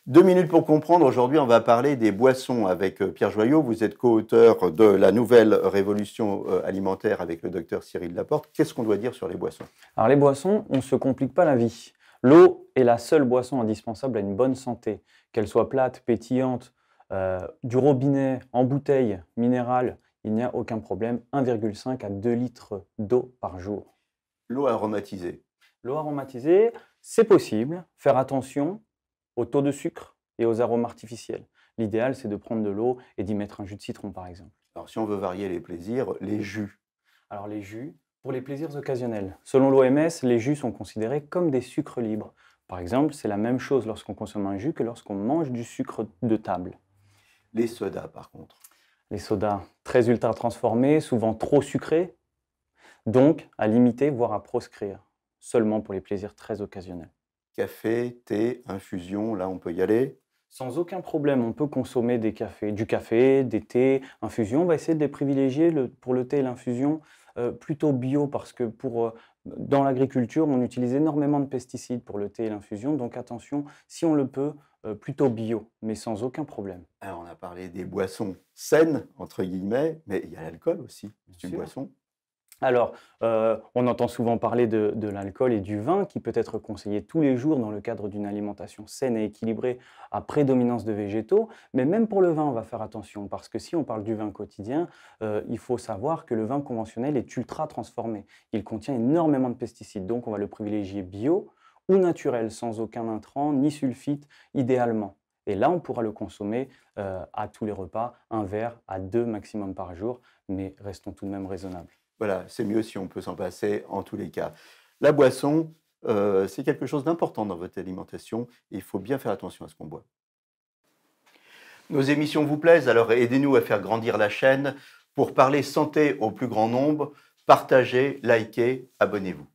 2 minutes pour comprendre. Aujourd'hui, on va parler des boissons avec Pierre Joyaux. Vous êtes co-auteur de La Nouvelle Révolution alimentaire avec le docteur Cyril Laporte. Qu'est-ce qu'on doit dire sur les boissons? Alors les boissons, on ne se complique pas la vie. L'eau est la seule boisson indispensable à une bonne santé, qu'elle soit plate, pétillante, du robinet, en bouteille, minérale, il n'y a aucun problème. 1,5 à 2 litres d'eau par jour. L'eau aromatisée. L'eau aromatisée, c'est possible. Faire attention au taux de sucre et aux arômes artificiels. L'idéal, c'est de prendre de l'eau et d'y mettre un jus de citron, par exemple. Alors, si on veut varier les plaisirs, les jus. Alors les jus, pour les plaisirs occasionnels. Selon l'OMS, les jus sont considérés comme des sucres libres. Par exemple, c'est la même chose lorsqu'on consomme un jus que lorsqu'on mange du sucre de table. Les sodas, par contre. Les sodas, très ultra transformés, souvent trop sucrés, donc à limiter, voire à proscrire, seulement pour les plaisirs très occasionnels. Café, thé, infusion, là on peut y aller. Sans aucun problème, on peut consommer du café, des thés, infusions. On va essayer de les privilégier pour le thé et l'infusion plutôt bio parce que dans l'agriculture, on utilise énormément de pesticides pour le thé et l'infusion. Donc attention, si on le peut, plutôt bio, mais sans aucun problème. Alors, on a parlé des boissons saines, entre guillemets, mais il y a l'alcool aussi. C'est une Sûr. boisson. Alors, on entend souvent parler de l'alcool et du vin qui peut être conseillé tous les jours dans le cadre d'une alimentation saine et équilibrée à prédominance de végétaux. Mais même pour le vin, on va faire attention parce que si on parle du vin quotidien, il faut savoir que le vin conventionnel est ultra transformé. Il contient énormément de pesticides, donc on va le privilégier bio ou naturel, sans aucun intrant ni sulfite, idéalement. Et là, on pourra le consommer à tous les repas, un verre à 2 maximum par jour, mais restons tout de même raisonnables. Voilà, c'est mieux si on peut s'en passer en tous les cas. La boisson, c'est quelque chose d'important dans votre alimentation et il faut bien faire attention à ce qu'on boit. Nos émissions vous plaisent, alors aidez-nous à faire grandir la chaîne pour parler santé au plus grand nombre. Partagez, likez, abonnez-vous.